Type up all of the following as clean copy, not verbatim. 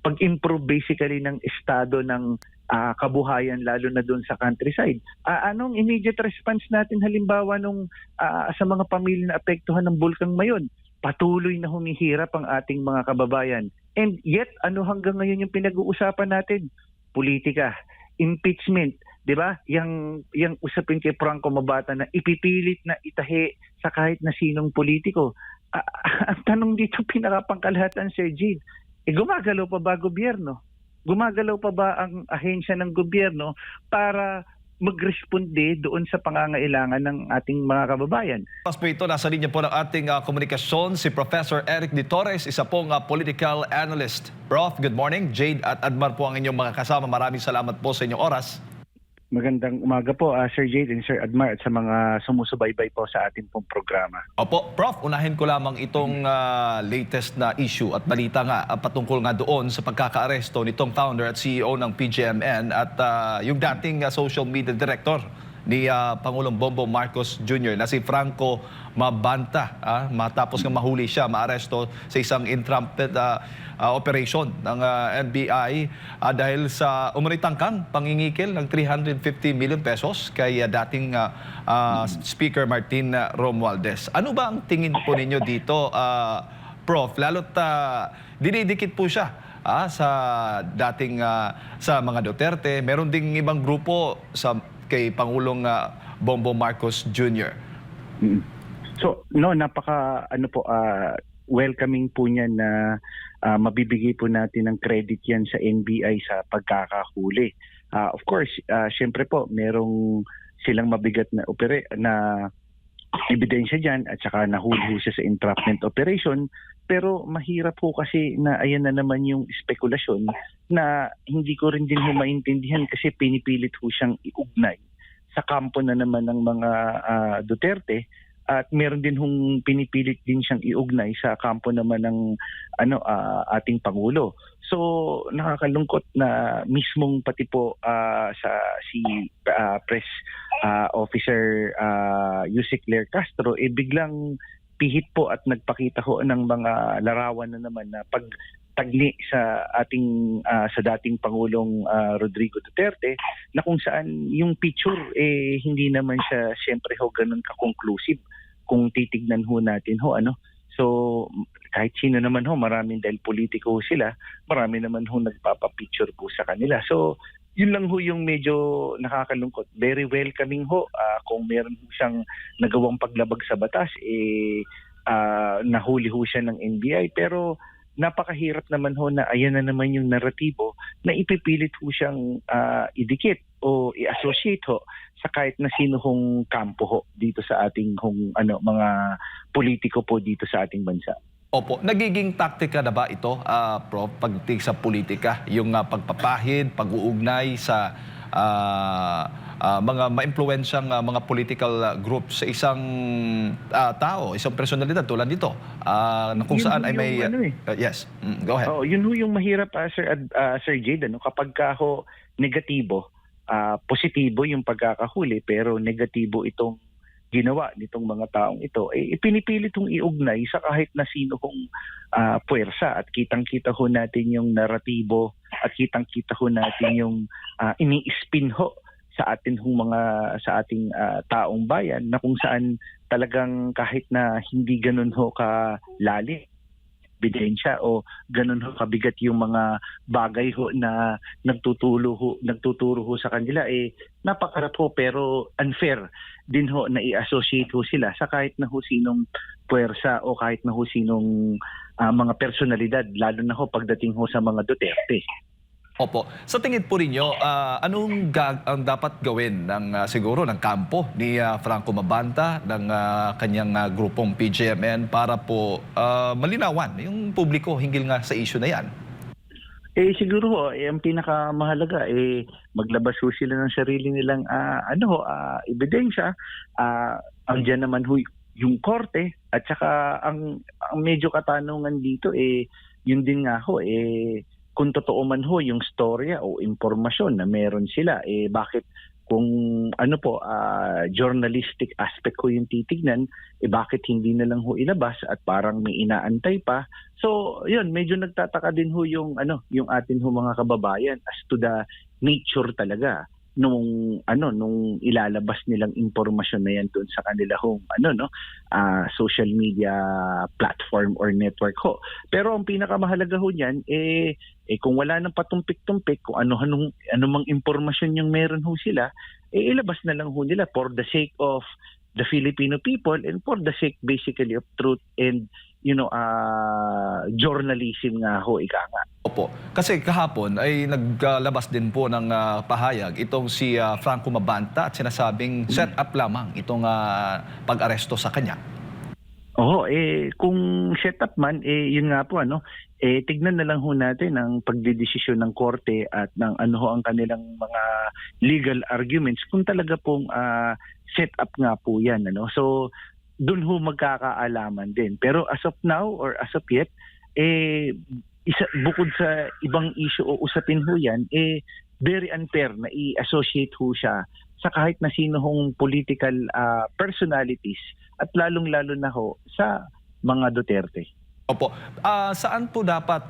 pag-improve basically ng estado ng kabuhayan lalo na doon sa countryside. Anong immediate response natin halimbawa nung sa mga pamilya na apektuhan ng Bulkang Mayon? Patuloy na humihirap ang ating mga kababayan. And yet, ano hanggang ngayon yung pinag-uusapan natin? Politika, impeachment, 'di ba? Yang usapin kay Franco Mabata na ipipilit na itahi sa kahit na sinong politiko. Ang tanong dito pinakapangkalahatan, Sir Jade, gumagalaw pa ba gobyerno? Gumagalaw pa ba ang ahensya ng gobyerno para magresponde doon sa pangangailangan ng ating mga kababayan? Pas po ito, nasa linya po ng ating komunikasyon si Professor Eric De Torres, isa pong political analyst. Prof, good morning. Jade at Admar po ang inyong mga kasama. Maraming salamat po sa inyong oras. Magandang umaga po, Sir Jade and Sir Admar at sa mga sumusubaybay po sa ating pong programa. Opo, Prof, unahin ko lamang itong latest na issue at balita nga patungkol nga doon sa pagkakaaresto nitong founder at CEO ng PGMN at yung dating social media director ni Pangulong Bongbong Marcos Jr. na si Franco Mabanta. Matapos nga mahuli siya, maaresto sa isang entrapment operation ng NBI dahil sa umunitangkang pangingikil ng 350 million pesos kay dating Speaker Martin Romualdez. Ano ba ang tingin po ninyo dito, Prof? Lalo't dinidikit po siya sa dating sa mga Duterte. Meron ding ibang grupo kay Pangulong Bongbong Marcos Jr. So, napaka welcoming po niyan na mabibigay po natin ng credit yan sa NBI sa pagkakahuli. Of course, syempre po, merong silang mabigat na ebidensya dyan at saka nahuli siya sa entrapment operation. Pero mahirap po kasi na ayan na naman yung spekulasyon na hindi ko rin din maintindihan kasi pinipilit po siyang iugnay sa kampo na naman ng mga Duterte at meron din hong pinipilit din siyang iugnay sa kampo naman ng ating Pangulo. So nakakalungkot na mismong pati po si press officer Yusek Claire Castro biglang pihit po at nagpakita ho ng mga larawan na naman na pagtagni sa sa dating Pangulong Rodrigo Duterte na kung saan yung picture hindi naman siya siyempre ho ganun ka-conclusive kung titignan ho natin ho So kahit sino naman ho, maraming dahil politiko sila, marami naman ho nagpapapicture po sa kanila. So yun lang ho yung medyo nakakalungkot. Very welcoming ho kung meron ho siyang nagawang paglabag sa batas, nahuli ho siya ng NBI. Pero napakahirap naman ho na ayan na naman yung naratibo na ipipilit ho siyang idikit o i-associate ho sa kahit na sino hong kampo ho dito sa ating mga politiko po dito sa ating bansa. Opo, nagiging taktika na ba ito, Prof, pagdating sa politika, yung pagpapahid, pag-uugnay sa mga maimpluwensyang mga political groups sa isang tao, isang personalidad tulad nito, na kung saan ay may... yes, go ahead. Yun ho yung mahirap, Sir Jade, kapag ho negatibo, positibo yung pagkakahuli pero negatibo itong ginawa nitong mga taong ito, ipinipilit hong iugnay sa kahit na sino hong puwersa at kitang-kita ho natin yung naratibo at kitang-kita ho natin yung ini-spin ho sa ating taong bayan na kung saan talagang kahit na hindi ganun ho kalalim ebidensya o ganun ho kabigat yung mga bagay ho na nagtuturo ho sa kanila, napakarap ho pero unfair din ho na i-associate ho sila sa kahit na ho sinong puwersa o kahit na ho sinong mga personalidad, lalo na ho pagdating ho sa mga Duterte. Opo. Sa tingin po ninyo, anong ang dapat gawin siguro ng kampo ni Franco Mabanta, ng kanyang grupong PGMN para po malinawan yung publiko hinggil nga sa issue na yan? Siguro ho, ang pinakamahalaga, maglabas ho sila ng sarili nilang ebidensya. Andiyan naman ho yung korte at saka ang medyo katanungan dito, yun din nga ho, kung totoo man ho yung storya o impormasyon na meron sila, bakit kung ano po, journalistic aspect ko yung titignan, bakit hindi na lang ho ilabas at parang may inaantay pa. So, yun, medyo nagtataka din ho yung yung atin ho mga kababayan as to the nature talaga nung ilalabas nilang impormasyon na yan doon sa kanila hong social media platform or network ho. Pero ang pinakamahalaga ho niyan kung wala nang patumpik-tumpik, kung anumang impormasyon yung meron ho sila, ilabas na lang ho nila for the sake of the Filipino people and for the sake basically of truth and journalism nga ho, ika nga. Opo. Kasi kahapon ay naglabas din po ng pahayag itong si Franco Mabanta at sinasabing set up lamang itong pag-aresto sa kanya. Oo, kung set up man, yun nga po, tignan na lang ho natin ang pagdedesisyon ng korte at ng ang kanilang mga legal arguments kung talaga pong set up nga po yan. So, dun ho magkakaalaman din. Pero as of now or as of yet, bukod sa ibang issue o usapin ho yan, very unfair na i-associate ho siya sa kahit na sino hong political personalities at lalong-lalo na ho sa mga Duterte. Opo. Saan po dapat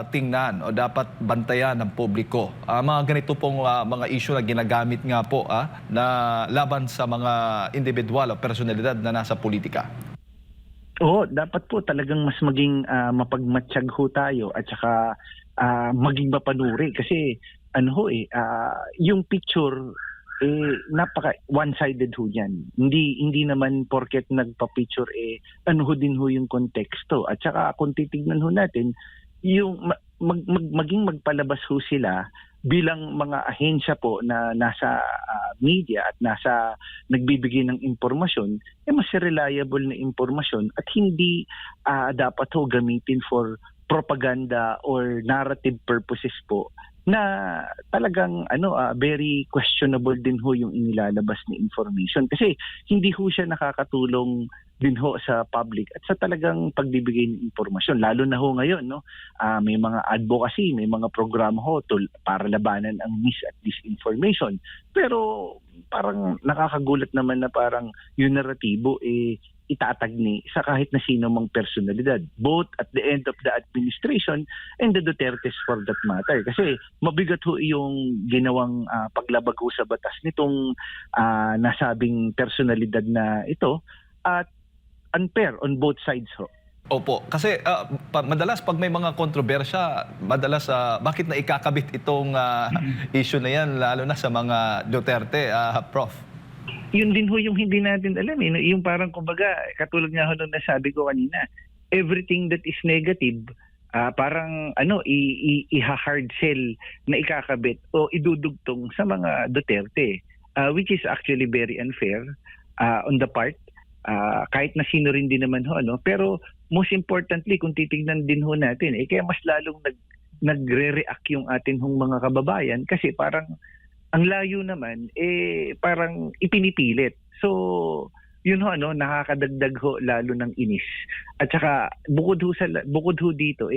tingnan o dapat bantayan ng publiko mga ganito pong mga issue na ginagamit nga po na laban sa mga individual o personalidad na nasa politika? Oo, dapat po talagang mas maging mapagmatsyag ho tayo at saka maging mapanuri kasi yung picture napaka one-sided ho yan. Hindi naman porket nagpa-picture din ho yung konteksto. At saka kung titignan ho natin, yung maging magpalabas ho sila bilang mga ahensya po na nasa media at nasa nagbibigay ng impormasyon, mas reliable na impormasyon at hindi dapat ho gamitin for propaganda or narrative purposes po na talagang very questionable din ho yung inilalabas na information kasi hindi ho siya nakakatulong din ho sa public at sa talagang pagbibigay ng impormasyon lalo na ho ngayon may mga advocacy, may mga programa ho para labanan ang mis at disinformation pero parang nakakagulat naman na parang yung naratibo itatagni sa kahit na sino mang personalidad, both at the end of the administration and the Dutertes for that matter. Kasi mabigat ho yung ginawang paglabag ho sa batas nitong nasabing personalidad na ito at unfair on both sides ho. Opo, kasi madalas pag may mga kontrobersya, madalas bakit na ikakabit itong issue na yan lalo na sa mga Duterte, Prof? Yun din ho yung hindi natin alam yung parang kumbaga katulad nga ho nung nasabi ko kanina, everything that is negative parang i-hard sell na ikakabit o idudugtong sa mga Duterte which is actually very unfair on the part kahit na sino rin din naman ho pero most importantly kung titignan din ho natin kaya mas lalong nagre-react yung atin hong mga kababayan kasi parang ang layo naman parang ipinipilit. So yun ho nakakadagdag ho lalo ng inis. At saka bukod ho dito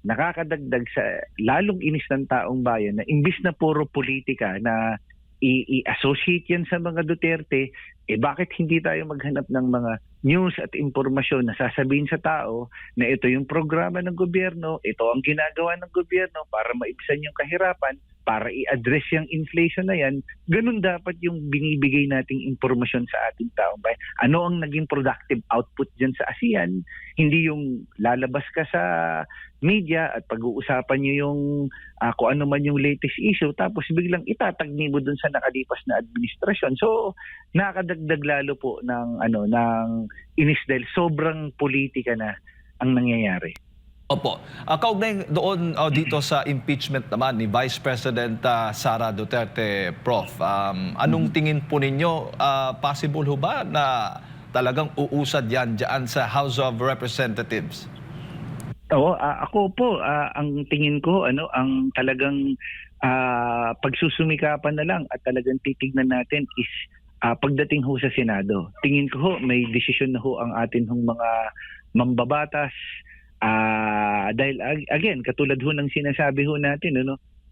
nakakadagdag sa lalong inis ng taong bayan na imbis na puro politika na i-associate yan sa mga Duterte, bakit hindi tayo maghanap ng mga news at impormasyon na sasabihin sa tao na ito yung programa ng gobyerno, ito ang ginagawa ng gobyerno para maibsan yung kahirapan, para i-address yung inflation na yan, ganun dapat yung binibigay nating impormasyon sa ating taong bayan. Ano ang naging productive output dyan sa ASEAN? Hindi yung lalabas ka sa media at pag-uusapan nyo yung kung ano man yung latest issue tapos biglang itatagni mo dun sa nakalipas na administrasyon. So, nakakadagdag lalo po ng inis dahil sobrang politika na ang nangyayari. Opo. Kaugnay doon dito sa impeachment naman ni Vice President Sara Duterte, Prof. Anong tingin po ninyo? Possible ho ba na talagang uusad yan dyan sa House of Representatives? Oo, ako po, ang tingin ko, ang talagang pagsusumikapan na lang at talagang titignan natin is pagdating ho sa Senado. Tingin ko ho, may desisyon na ho ang atin hong mga mambabatas. Dahil again, katulad ho ng sinasabi ho natin,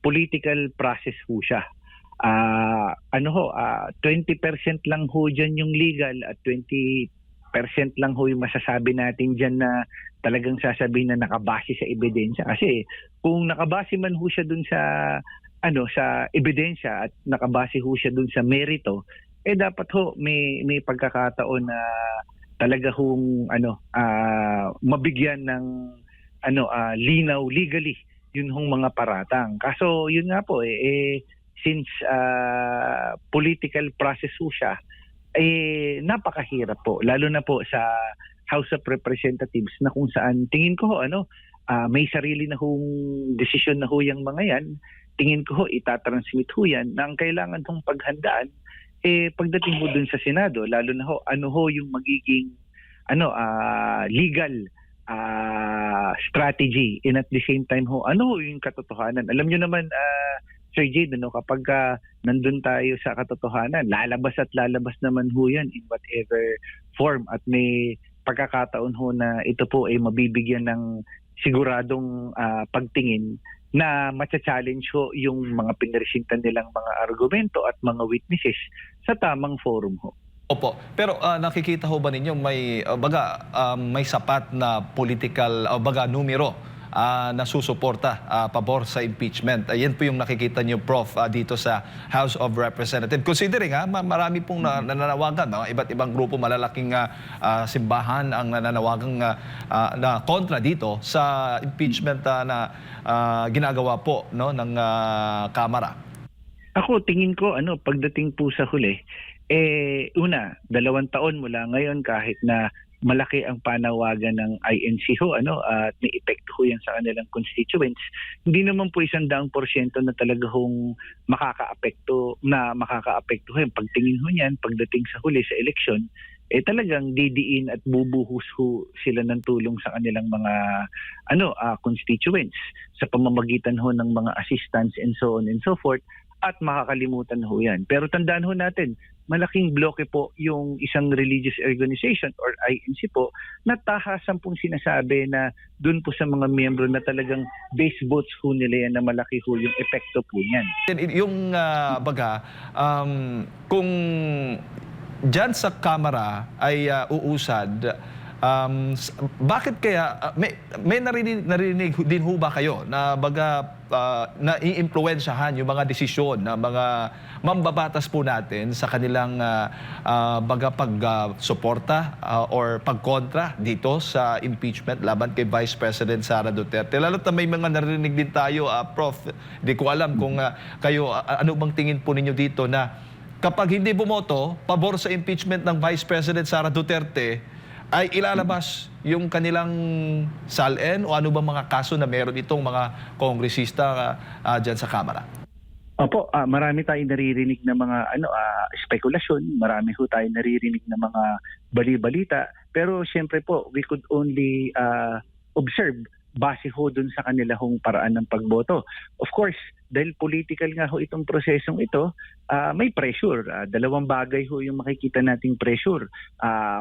political process ho siya. 20% lang ho dyan yung legal at 20% lang ho yung masasabi natin dyan na talagang sasabihin na nakabase sa ebidensya. Kasi kung nakabase man ho siya dun sa sa ebidensya at nakabase ho siya dun sa merito, dapat ho may pagkakataon na talaga hong mabigyan ng linaw legally yun hong mga paratang. Kaso yun nga po since political process ho siya, napakahirap po, lalo na po sa House of Representatives na kung saan tingin ko may sarili na hong desisyon na ho yung mga yan. Tingin ko itatransmit ho yan na ang kailangan hong paghandaan pagdating ho dun sa Senado, lalo na yung magiging legal strategy, and at the same time yung katotohanan. Alam nyo naman, Sir Jade, kapag nandun tayo sa katotohanan, lalabas at lalabas naman ho yan in whatever form, at may pagkakataon ho na ito po ay mabibigyan ng siguradong pagtingin na matcha-challenge ho yung mga pinresentan nilang mga argumento at mga witnesses sa tamang forum ho. Opo. Pero nakikita ho ba ninyo may sapat na political numero na susuporta pabor sa impeachment? Yan po yung nakikita niyo, Prof, dito sa House of Representatives. Considering marami pong nananawagan, iba't ibang grupo, malalaking simbahan ang nananawagang na kontra dito sa impeachment na ginagawa po ng Kamara. Ako, tingin ko, pagdating po sa huli, 2 taon mula ngayon, kahit na malaki ang panawagan ng INC at may epekto ho yan sa kanilang constituents, hindi naman po 100% na talaga hong makakaapekto yung pagtingin ho niyan pagdating sa huli sa eleksyon, talagang didiin at bubuhos ho sila ng tulong sa kanilang mga constituents sa pamamagitan ho ng mga assistance and so on and so forth, at makakalimutan ho yan. Pero tandaan ho natin, malaking bloke po yung isang religious organization or INC po na tahasan pong sinasabi na dun po sa mga miyembro na talagang base votes ho nila yan, na malaki ho yung epekto po yan. Yung kung dyan sa Kamara ay uusad, bakit kaya may narinig din ho ba kayo na naiimpluwensyahan yung mga desisyon ng mga mambabatas po natin sa kanilang pagsuporta or pagkontra dito sa impeachment laban kay Vice President Sara Duterte? Lalo na may mga narinig din tayo, Prof. Di ko alam kung kayo, ano bang tingin po ninyo dito na kapag hindi bumoto pabor sa impeachment ng Vice President Sara Duterte, ay ilalabas yung kanilang SALN o ano ba mga kaso na meron itong mga kongresista dyan sa Kamara? Opo, marami tayong naririnig na mga spekulasyon, marami ho tayong naririnig na mga bali-balita, pero siyempre po, we could only observe base ho dun sa kanila hong paraan ng pagboto. Of course, dahil political nga ho itong prosesong ito, may pressure. Dalawang bagay ho yung makikita nating pressure.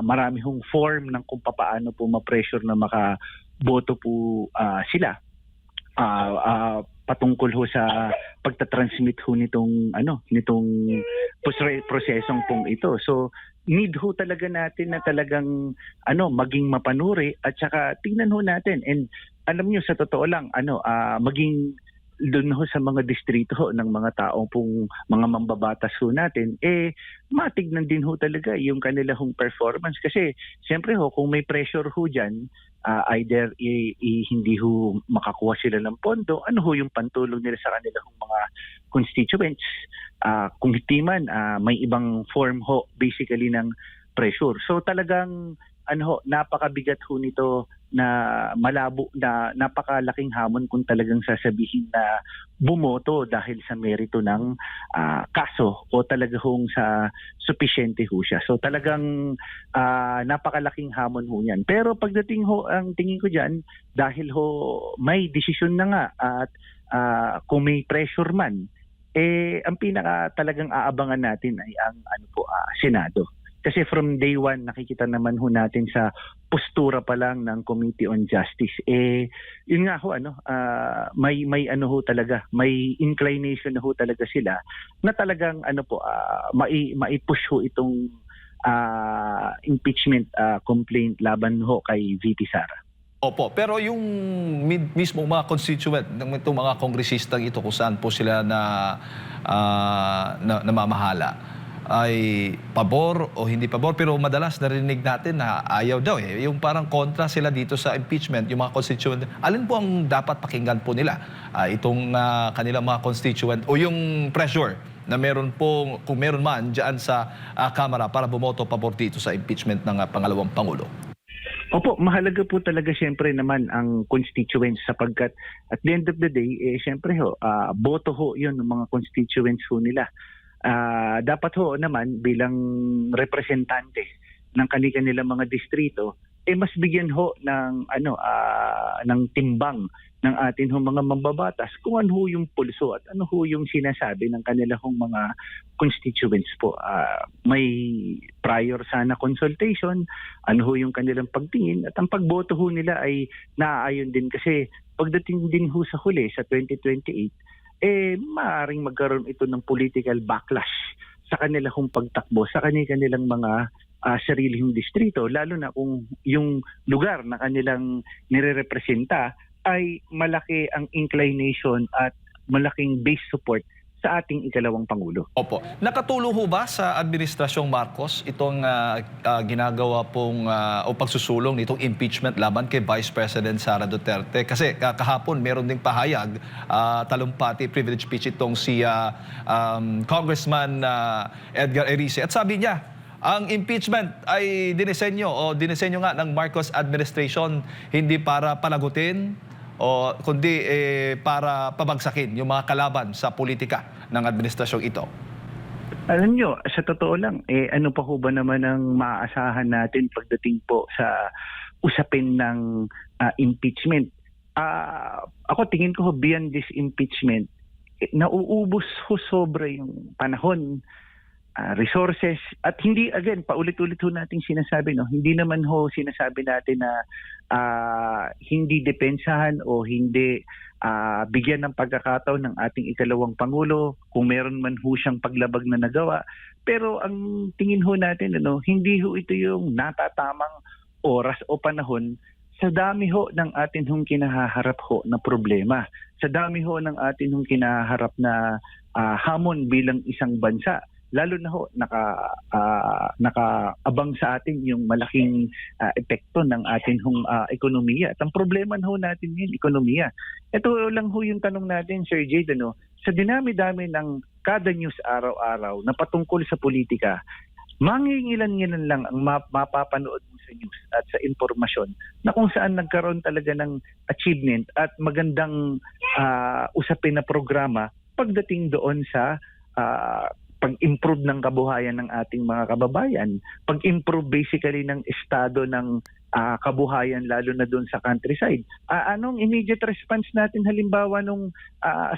Marami hong form ng kung paano po ma-pressure na makaboto po sila. Patungkol ho sa pagtatransmit ho nitong prosesong pong ito. So need ho talaga natin na talagang maging mapanuri, at saka tingnan ho natin, and alam niyo sa totoo lang maging doon ho sa mga distrito ho ng mga tao pong mga mambabatas ho natin, matignan din ho talaga yung kanila hong performance. Kasi siyempre ho, kung may pressure ho dyan, either hindi ho makakuha sila ng pondo, ano ho yung pantulong nila sa kanila hong mga constituents. Kung hindi man, may ibang form ho basically ng pressure. So talagang napakabigat ho nito, na malabo, na napakalaking hamon kung talagang sasabihin na bumoto dahil sa merito ng kaso o talaga hong sa sufficiente ho siya. So talagang napakalaking hamon ho yan. Pero pagdating ho, ang tingin ko dyan, dahil ho may desisyon na nga at kung may pressure man, ang pinaka talagang aabangan natin ay ang Senado. Kasi from day one, nakikita naman ho natin sa postura pa lang ng Committee on Justice. Yun nga ho, may ano ho talaga, may inclination na ho talaga sila na talagang mai-push ho itong impeachment complaint laban ho kay VP Sara. Opo, pero yung mismo mga constituent ng itong mga kongresistang ito kung saan po sila namamahala, ay pabor o hindi pabor, pero madalas narinig natin na ayaw daw yung parang kontra sila dito sa impeachment, yung mga constituent. Alin po ang dapat pakinggan po nila? Itong kanilang mga constituent o yung pressure na meron po, kung meron man dyan sa Kamara para bumoto pabor dito sa impeachment ng pangalawang Pangulo? Opo, mahalaga po talaga siyempre naman ang constituents sapagkat at the end of the day, siyempre ho, boto ho yun ng mga constituents ho nila. Dapat ho naman bilang representante ng kanilang mga distrito, mas bigyan ho ng ng timbang ng atin ho mga mambabatas kung ano ho yung pulso at ano ho yung sinasabi ng kanilang mga constituents po. May prior sana consultation, ano ho yung kanilang pagtingin at ang pagboto ho nila ay naaayon din kasi pagdating din ho sa huli sa 2028, maaaring magkaroon ito ng political backlash sa kanilang pagtakbo sa kanilang mga sariling distrito, lalo na kung yung lugar na kanilang nirerepresenta ay malaki ang inclination at malaking base support sa ating ikalawang Pangulo. Opo. Nakatulong ho ba sa Administrasyong Marcos itong ginagawa pong o pagsusulong nitong impeachment laban kay Vice President Sara Duterte? Kasi kahapon meron ding pahayag, talumpati, privilege speech itong si Congressman Edgar Erice. At sabi niya, ang impeachment ay dinisenyo nga ng Marcos administration hindi para palagutin kundi para pabagsakin yung mga kalaban sa politika ng administrasyong ito. Alam nyo, sa totoo lang, ano pa ho ba naman ang maaasahan natin pagdating po sa usapin ng impeachment? Ako tingin ko beyond this impeachment, nauubos ho sobra yung panahon, resources, at hindi, again, paulit-ulit ho natin sinasabi, no? Hindi naman ho sinasabi natin na hindi depensahan o hindi bigyan ng pagkakataon ng ating ikalawang Pangulo kung meron man ho siyang paglabag na nagawa. Pero ang tingin ho natin, hindi ho ito yung natatamang oras o panahon sa dami ho ng atin hong kinahaharap ho na problema. Sa dami ho ng atin hong kinahaharap na hamon bilang isang bansa. Lalo na ho nakaabang sa atin yung malaking epekto ng atin hong ekonomiya. At ang problema ho natin yun, ekonomiya. Ito lang ho yung tanong natin, Sir Jade, sa dinami-dami ng kada news araw-araw na patungkol sa politika, mangingilan-ngilan lang ang mapapanood mo sa news at sa impormasyon na kung saan nagkaroon talaga ng achievement at magandang usapin na programa pagdating doon sa pag-improve ng kabuhayan ng ating mga kababayan, pag-improve basically ng estado ng kabuhayan lalo na doon sa countryside. Anong immediate response natin halimbawa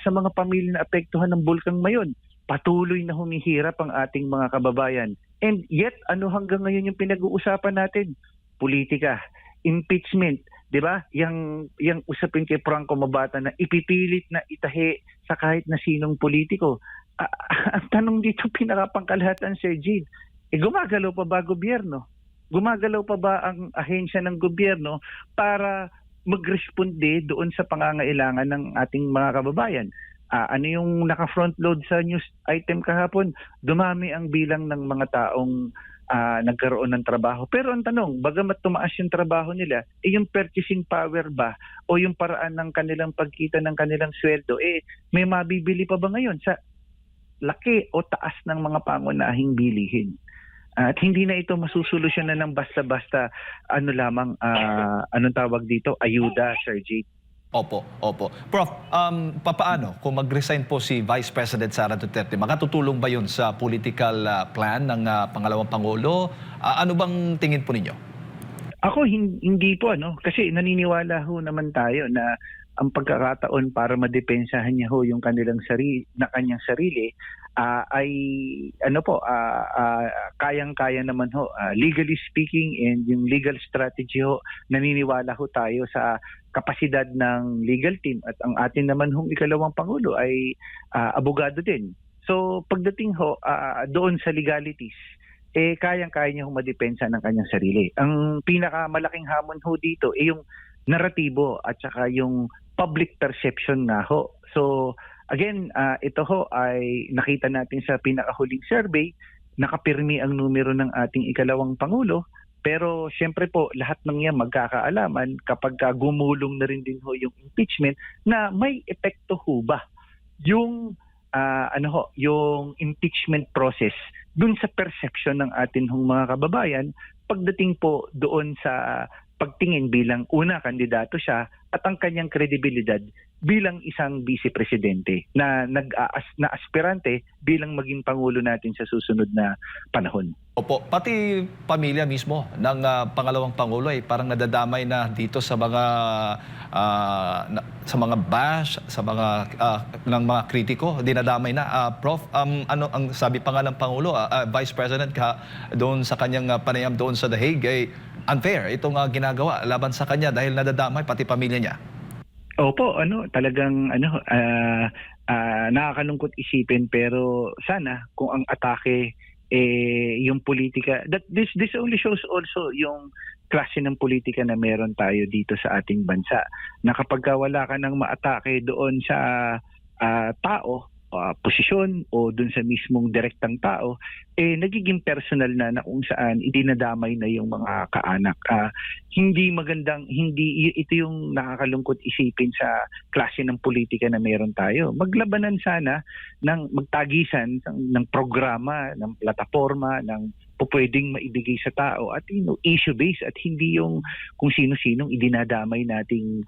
sa mga pamilya na apektuhan ng Bulkang Mayon? Patuloy na humihirap ang ating mga kababayan. And yet, hanggang ngayon yung pinag-uusapan natin? Politika, impeachment, 'di ba? Yang usapin kay Franco Mabata na ipipilit na itahi sa kahit na sinong politiko. Ang tanong dito, pinakapangkalahatan, Sir Jade, gumagalaw pa ba gobyerno? Gumagalaw pa ba ang ahensya ng gobyerno para magresponde doon sa pangangailangan ng ating mga kababayan? Ano yung naka-front load sa news item kahapon? Dumami ang bilang ng mga taong nagkaroon ng trabaho. Pero ang tanong, bagamat tumaas yung trabaho nila, yung purchasing power ba o yung paraan ng kanilang pagkita ng kanilang sweldo, may mabibili pa ba ngayon sa laki o taas ng mga pangunahing bilihin? At hindi na ito masusolusyonan ng basta-basta anong tawag dito, ayuda, Sir Jade. Opo. Prof, papaano kung mag-resign po si Vice President Sara Duterte? Makatutulong ba yun sa political plan ng pangalawang Pangulo? Ano bang tingin po ninyo? Ako hindi po kasi naniniwala ho naman tayo na ang pagkakataon para madepensahan niya ho yung kanyang sarili ay kayang-kaya naman ho, legally speaking, and yung legal strategy ho, naniniwala ho tayo sa kapasidad ng legal team, at ang atin naman hong ikalawang pangulo ay abogado din. So pagdating ho doon sa legalities, kayang-kaya niya humadepensa ng kanyang sarili. Ang pinakamalaking hamon ho dito yung naratibo at saka yung public perception nga ho. So again, ito ho ay nakita natin sa pinakahuling survey, nakapirmi ang numero ng ating ikalawang pangulo. Pero siyempre po, lahat ng yan magkakaalaman kapag gumulong na rin din ho yung impeachment, na may epekto ho ba yung yung impeachment process dun sa perception ng atin hong mga kababayan pagdating po doon sa pagtingin bilang una kandidato siya at ang kanyang kredibilidad bilang isang vice presidente na na aspirante bilang maging pangulo natin sa susunod na panahon. Opo, pati pamilya mismo ng pangalawang pangulo ay parang nadadamay na dito sa mga sa mga bash, sa mga ng mga kritiko, dinadamay na. Prof, ano ang sabi pa nga ng pangulo, Vice President doon sa kanyang panayam doon sa The Hague, ay unfair itong ginagawa laban sa kanya dahil nadadamay pati pamilya niya. Opo, talagang nakakalungkot isipin, pero sana kung ang atake yung politika, that this only shows also yung klase ng politika na meron tayo dito sa ating bansa, na kapag wala ka nang maatake doon sa tao, posisyon o doon sa mismong direktang tao, nagiging personal na kung saan idinadamay na yung mga kaanak. Hindi magandang, ito yung nakakalungkot isipin sa klase ng politika na meron tayo. Maglabanan sana ng magtagisan ng programa, ng plataforma, ng pwedeng maibigay sa tao at issue-based, at hindi yung kung sino-sinong idinadamay nating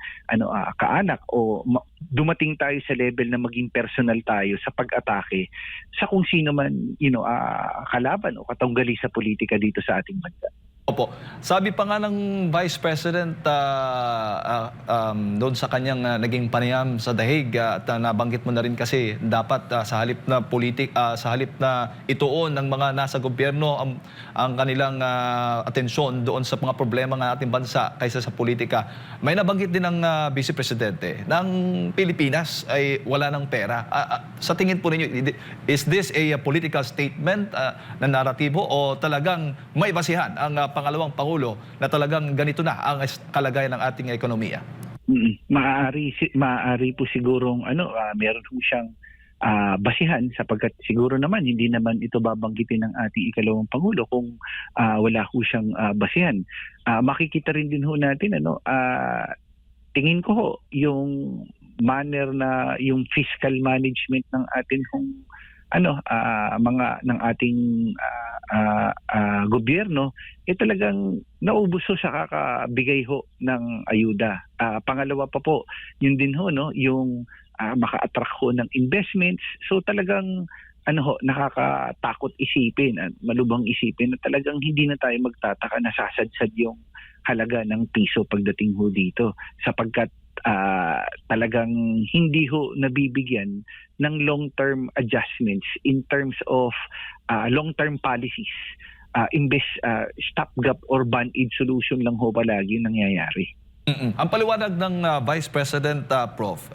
kaanak o dumating tayo sa level na maging personal tayo sa pag-atake sa kung sino man kalaban o katunggali sa politika dito sa ating bansa. Opo. Sabi pa nga ng Vice President doon sa kanyang naging panayam sa The Hague, at nabanggit mo na rin kasi dapat sa halip na sa halip na ituon ng mga nasa gobyerno ang kanilang atensyon doon sa mga problema ng ating bansa kaysa sa politika. May nabanggit din ng Vice Presidente ng Pilipinas ay wala ng pera. Sa tingin po ninyo, is this a political statement na naratibo o talagang may basihan ang pangalawang pangulo na talagang ganito na ang kalagayan ng ating ekonomiya? Maaari po sigurong meron po siyang basihan, sapagkat siguro naman hindi naman ito babanggitin ng ating ikalawang pangulo kung wala po siyang basihan. Makikita rin din ho natin tingin ko ho yung manner na yung fiscal management ng atin hong ng ating gobyerno talagang naubos ho sa kakabigay ho ng ayuda. Pangalawa pa po, yun din ho yung maka-attract ho ng investments. So talagang nakakatakot isipin at malubhang isipin na talagang hindi na tayo magtataka na sasadsad yung halaga ng piso pagdating ho dito, sapagkat talagang hindi ho nabibigyan ng long-term adjustments in terms of long-term policies. Imbes stopgap or band-aid solution lang ho palagi nangyayari. Ang paliwanag ng Vice President, Prof,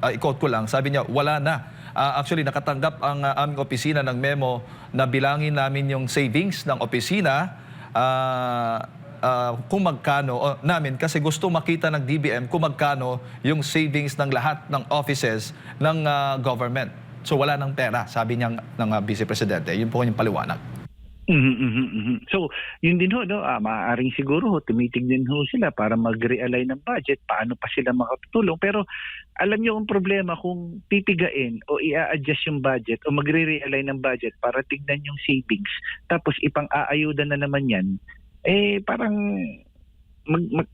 i-quote ko lang, sabi niya, wala na. Actually, nakatanggap ang aming opisina ng memo na bilangin namin yung savings ng opisina kung magkano namin, kasi gusto makita ng DBM kung magkano yung savings ng lahat ng offices ng government. So wala ng pera, sabi niya ng Vice Presidente. Yun po yung paliwanag. So, yun din ho, maaaring siguro tumitignan ho sila para mag-realign ng budget, paano pa sila makatulong. Pero alam niyo ang problema kung pipigain o i-adjust yung budget o magre-realign ng budget para tignan yung savings, tapos ipang-aayuda na naman yan, parang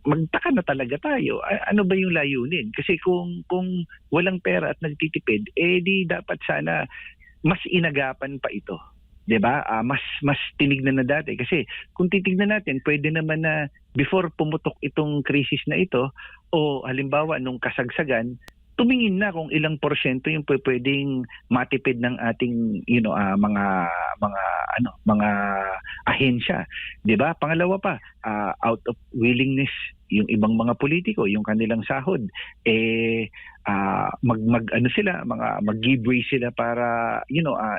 magtaka na talaga tayo. Ano ba yung layunin? Kasi kung walang pera at nagtitipid, di dapat sana mas inagapan pa ito. 'Di ba? Mas tinignan na dati kasi kung titignan natin, pwede naman na before pumutok itong krisis na ito o halimbawa nung kasagsagan, tumingin na kung ilang porsyento yung pwedeng matipid ng ating mga ahensya, 'di ba? Pangalawa pa, out of willingness yung ibang mga politiko, yung kanilang sahod mag sila, mag-giveaway sila para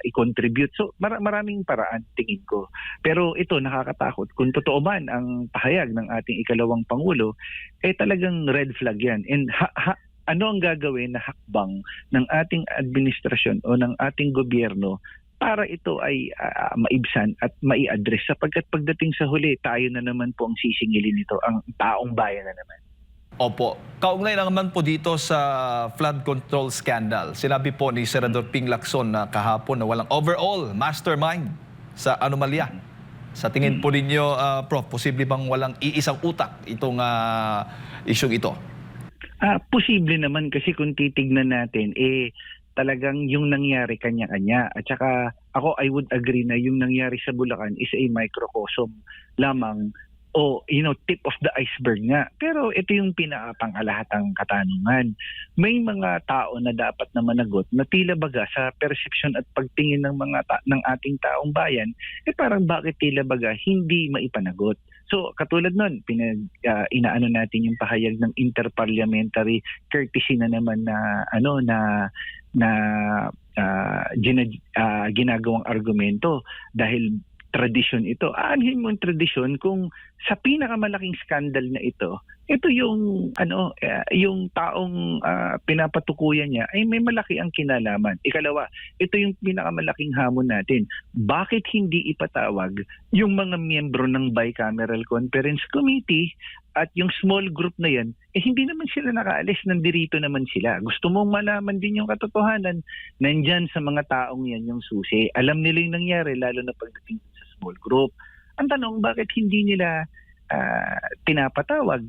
i-contribute. So maraming paraan tingin ko. Pero ito nakakatakot. Kung totoo man ang pahayag ng ating ikalawang pangulo, talagang red flag 'yan. And ano ang gagawin na hakbang ng ating administrasyon o ng ating gobyerno para ito ay maibsan at mai-address, sapagkat pagdating sa huli, tayo na naman po ang sisingilin nito, ang taong bayan na naman. Opo. Kaugnay naman po dito sa flood control scandal. Sinabi po ni Senador Ping Lacson na kahapon na walang overall mastermind sa anomalya. Sa tingin po ninyo, Prof, posible bang walang iisang utak itong isyong ito? Posible naman kasi kung titignan natin, talagang yung nangyari kanya-kanya. At saka ako, I would agree na yung nangyari sa Bulacan is a microcosm lamang o tip of the iceberg nga. Pero ito yung pinakapangalahatang katanungan. May mga tao na dapat na managot na tila baga sa perception at pagtingin ng ng ating taong bayan, parang bakit tila baga hindi maipanagot. So katulad nun, inaano natin yung pahayag ng interparliamentary courtesy na naman ginagawang argumento dahil tradisyon ito. Aanhin mo yung tradisyon kung sa pinakamalaking skandal na ito yung yung taong pinapatukuyan niya ay may malaki ang kinalaman. Ikalawa, ito yung pinakamalaking hamon natin. Bakit hindi ipatawag yung mga miyembro ng Bicameral Conference Committee at yung small group na yan, hindi naman sila nakaalis, nandirito naman sila. Gusto mong malaman din yung katotohanan, nandyan sa mga taong yan yung susi. Alam nila yung nangyari, lalo na pagdating sa small group. Ang tanong, bakit hindi nila pinapatawag?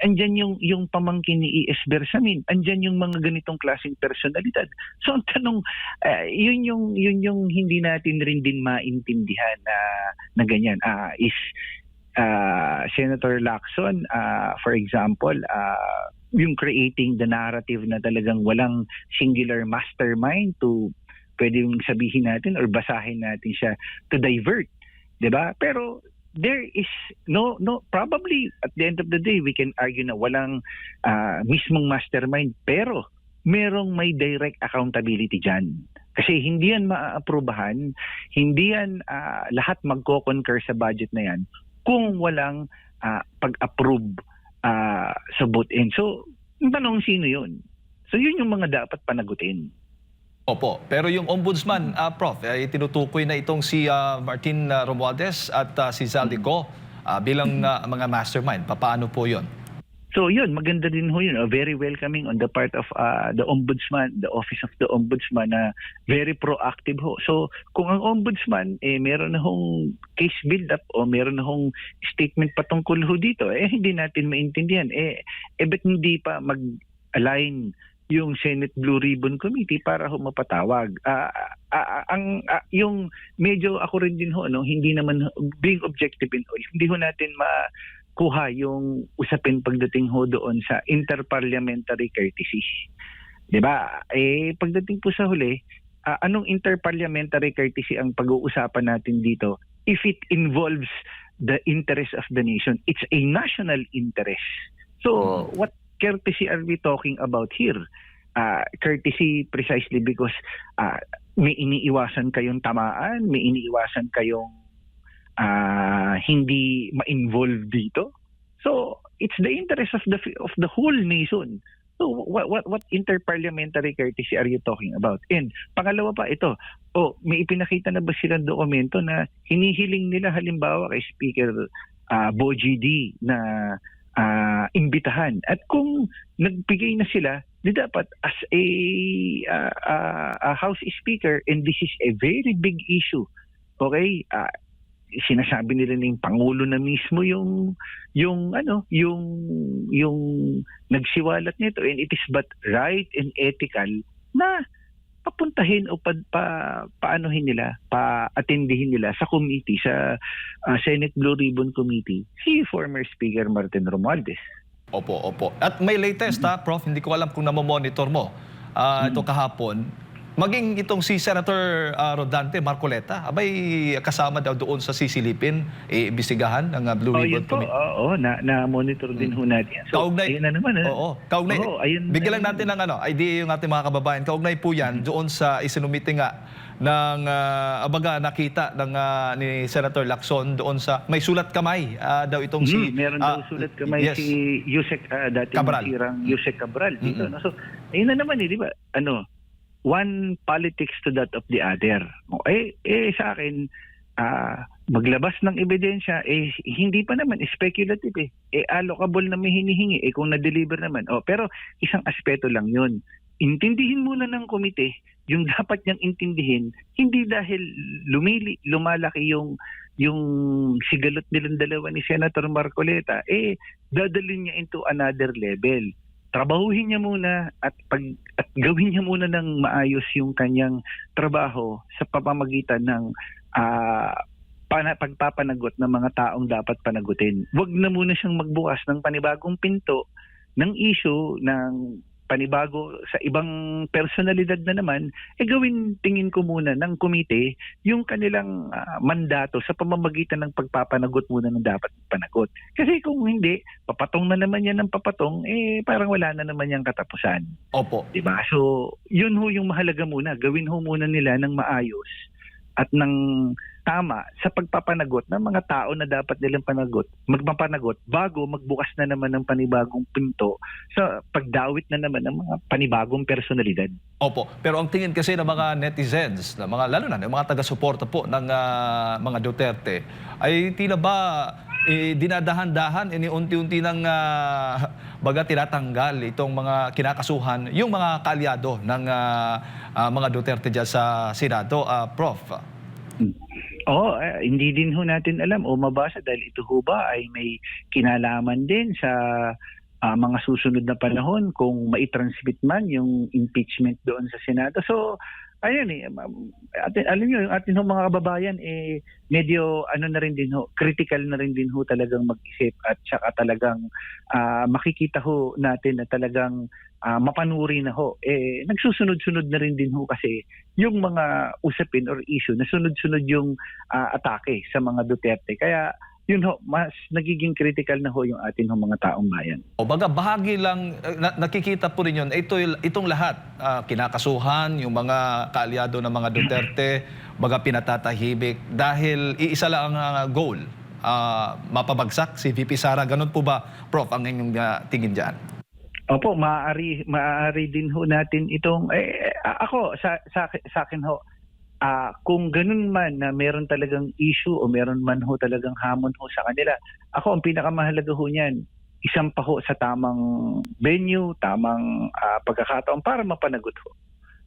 Andyan yung pamangkin ni E.S. Bersamin, andyan yung mga ganitong klaseng personalidad. So ang tanong, yun yung hindi natin rin din maintindihan na ganyan. Is Senator Lacson, for example, yung creating the narrative na talagang walang singular mastermind to pwedeng sabihin natin or basahin natin siya to divert, 'di ba? Pero there is no probably at the end of the day we can argue na walang mismong mastermind, pero merong may direct accountability diyan. Kasi hindi yan maaaprubahan, hindi yan lahat magko-concur sa budget na yan kung walang pag-approve sa both end. So, yung tanong, sino yun? So, yun yung mga dapat panagutin. Opo. Pero yung ombudsman, Prof, tinutukoy na itong si Martin Romualdez at si Zaldico bilang mga mastermind. Paano po yun? So yun, maganda din ho yun. Very welcoming on the part of the Ombudsman, the Office of the Ombudsman, na very proactive ho. So kung ang Ombudsman, meron na hong case build-up o meron na hong statement patungkol ho dito, hindi natin maintindihan. Ba't hindi pa mag-align yung Senate Blue Ribbon Committee para ho mapatawag? Yung medyo ako rin din ho, hindi naman being objective in all, hindi ho natin kuha yung usapin pagdating ho doon sa interparliamentary courtesy. 'Di ba? Pagdating po sa huli, anong interparliamentary courtesy ang pag-uusapan natin dito? If it involves the interest of the nation, it's a national interest. So, what courtesy are we talking about here? Courtesy precisely because may iniiwasan kayong tamaan, may iniiwasan kayong hindi ma-involve dito. So it's the interest of the whole nation. So what interparliamentary courtesy are you talking about? And pangalawa pa ito, may ipinakita na ba silang dokumento na hinihiling nila halimbawa kay Speaker Bogie D na imbitahan? At kung nagbigay na sila, di dapat as a House Speaker, and this is a very big issue, okay, sinasabi nila ng Pangulo na mismo yung nagsiwalat nito, and it is but right and ethical na papuntahin o paanohin nila, pa-attendihin nila sa committee, sa Senate Blue Ribbon Committee, si former Speaker Martin Romualdez. Opo, opo. At may latest Prof, hindi ko alam kung namomonitor mo ito kahapon. Maging itong si Senator Rodante Marcoleta, abay kasama daw doon sa sisilipin, imbestigahan ng Blue Ribbon Yun po. Committee. Oo, na-monitor din ho natin. So, Kaugnay, ayun na naman. oo, kaugnay. Bigyan lang natin ng ID yung ating mga kababayan. Kaugnay po yan doon sa isinumite nga ng abaga nakita ng ni Senator Lacson doon sa may sulat kamay daw itong si meron daw sulat kamay yes, si Yusek dating nasirang Yusek Cabral dito. No? So, ayun na naman di ba? One politics to that of the other. Sa akin, maglabas ng ebidensya, hindi pa naman, speculative allocable na may hinihingi, kung na-deliver naman. Pero isang aspeto lang yun. Intindihin muna ng komite yung dapat niyang intindihin, hindi dahil lumalaki yung sigalot nilang dalawa ni Senator Marcoleta, dadalhin niya into another level. Trabahuhin niya muna at gawin niya muna ng maayos yung kanyang trabaho sa pamamagitan ng pagpapanagot ng mga taong dapat panagutin. Huwag na muna siyang magbukas ng panibagong pinto ng issue ng panibago sa ibang personalidad na naman, gawin tingin ko muna ng komite yung kanilang mandato sa pamamagitan ng pagpapanagot muna ng dapat panagot. Kasi kung hindi, papatong na naman yan ng papatong, parang wala na naman yung katapusan. Opo. Diba? So, yun ho yung mahalaga muna. Gawin ho muna nila ng maayos at ng tama sa pagpapanagot ng mga tao na dapat nilang magpapanagot bago magbukas na naman ng panibagong pinto sa pagdawit na naman ng mga panibagong personalidad. Opo, pero ang tingin kasi ng mga netizens, lalo na ng mga taga-suporta po ng mga Duterte, ay tila ba dinadahan-dahan, unti-unti nang baga tinatanggal itong mga kinakasuhan, yung mga kaalyado ng mga Duterte dyan sa Senado, Prof. Hindi din ho natin alam o mabasa dahil ito ho ba ay may kinalaman din sa mga susunod na panahon kung mai-transmit man yung impeachment doon sa Senado. So, ayun alam niyo yung ating mga kababayan medyo na rin din ho, critical na rin din ho talagang mag-isip at saka talagang makikita ho natin na talagang mapanuri na ho. Nagsusunod-sunod na rin din ho kasi yung mga usapin or issue na sunod-sunod yung atake sa mga Duterte. Kaya yun ho, mas nagiging critical na ho yung atin ho mga taong bayan. Baga bahagi lang, nakikita po rin yun, itong lahat, kinakasuhan, yung mga kaalyado ng mga Duterte, baga pinatatahimik, dahil iisa lang ang goal, mapabagsak si VP Sara. Ganun po ba, Prof, ang inyong tingin dyan? Opo, maaari din ho natin itong, ako, sa akin ho, kung ganun man na meron talagang issue o meron man ho talagang hamon ho sa kanila, ako ang pinakamahalaga ho niyan, isang pa ho sa tamang venue, tamang pagkakataon para mapanagot ho.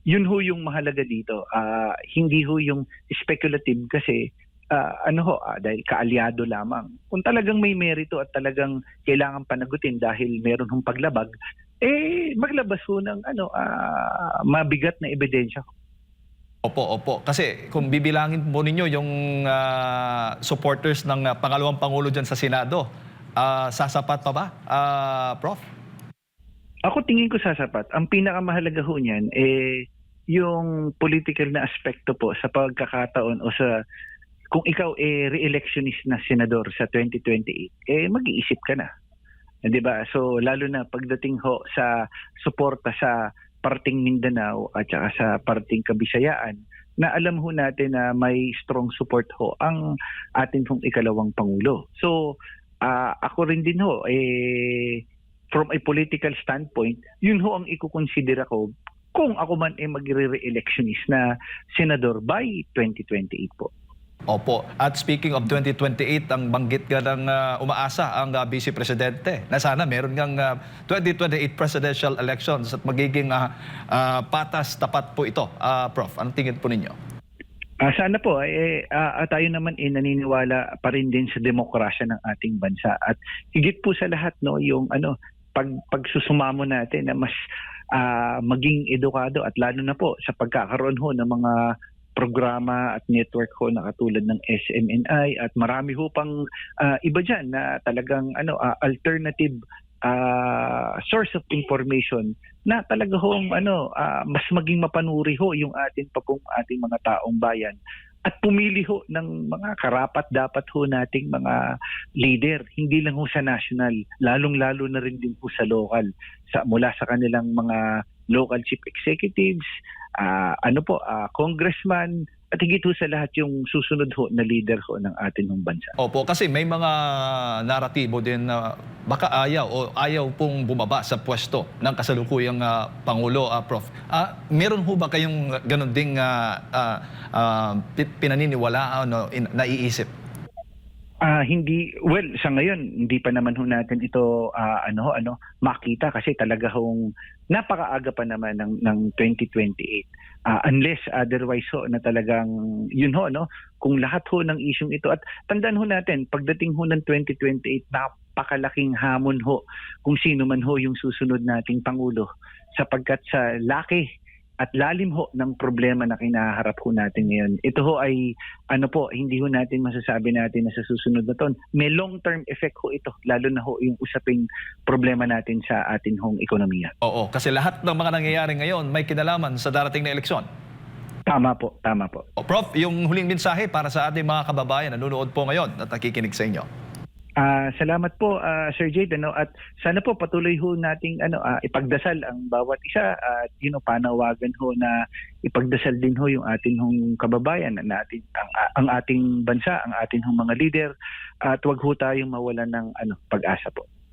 Yun ho yung mahalaga dito. Hindi ho yung speculative kasi dahil kaalyado lamang. Kung talagang may merito at talagang kailangan panagutin dahil meron hong paglabag, maglabas ho ng mabigat na ebidensya. Opo. Kasi kung bibilangin po ninyo yung supporters ng pangalawang Pangulo dyan sa Senado, sasapat pa ba, Prof? Ako tingin ko sasapat. Ang pinakamahalaga ho niyan, yung political na aspekto po sa pagkakataon o sa kung ikaw re-electionist na senador sa 2028, mag-iisip ka na. 'Di ba? So lalo na pagdating ho sa suporta sa parting Mindanao at saka sa parting Kabisayaan, na alam ho natin na may strong support ho ang atin pong ikalawang Pangulo. So ako rin din ho, from a political standpoint, yun ho ang ikukonsidera ko kung ako man magre-re-electionist na senador by 2028 po. Opo. At speaking of 2028, ang banggit nga ng umaasa ang Vice Presidente na sana meron ngang 2028 presidential elections at magiging patas, tapat po ito. Prof, anong tingin po ninyo? Sana po, tayo naman naniniwala pa rin din sa demokrasya ng ating bansa. At higit po sa lahat, yung pagsusumamo natin na mas maging edukado at lalo na po sa pagkakaroon ho ng mga programa at network ho na katulad ng SMNI at marami ho pang iba dyan na talagang alternative source of information na talaga hong mas maging mapanuri ho yung ating mga taong bayan at pumili ho ng mga karapat dapat ho nating mga leader, hindi lang ho sa national, lalong-lalo na rin din ho sa local, mula sa kanilang mga local chief executives, congressman, at higit ho sa lahat yung susunod ho na leader ho ng ating bansa. Opo, kasi may mga naratibo din na baka ayaw pong bumaba sa pwesto ng kasalukuyang Pangulo, Prof. Meron ho ba kayong ganun ding pinaniniwala naiisip? Hindi, well, sa ngayon hindi pa naman ho natin ito makita kasi talaga hong napakaaga pa naman ng 2028. Unless otherwise ho na talagang yun ho kung lahat ho ng isyung ito at tandaan ho natin pagdating ho ng 2028 napakalaking hamon ho kung sino man ho yung susunod nating pangulo sapagkat sa laki at lalim ho ng problema na kinaharap ho natin ngayon. Ito ho ay hindi ho natin masasabi natin na sa susunod na taon. May long-term effect ho ito, lalo na ho yung usaping problema natin sa atin hong ekonomiya. Oo, kasi lahat ng mga nangyayari ngayon may kinalaman sa darating na eleksyon. Tama po, tama po. Prof, yung huling mensahe para sa ating mga kababayan na nanonood po ngayon at nakikinig sa inyo. Salamat po Sir Jade at sana po patuloy ho nating ipagdasal ang bawat isa at panawagan ho na ipagdasal din ho yung ating hong kababayan natin ang ating bansa, ang ating hong mga leader at wag ho tayong mawalan ng pag-asa po.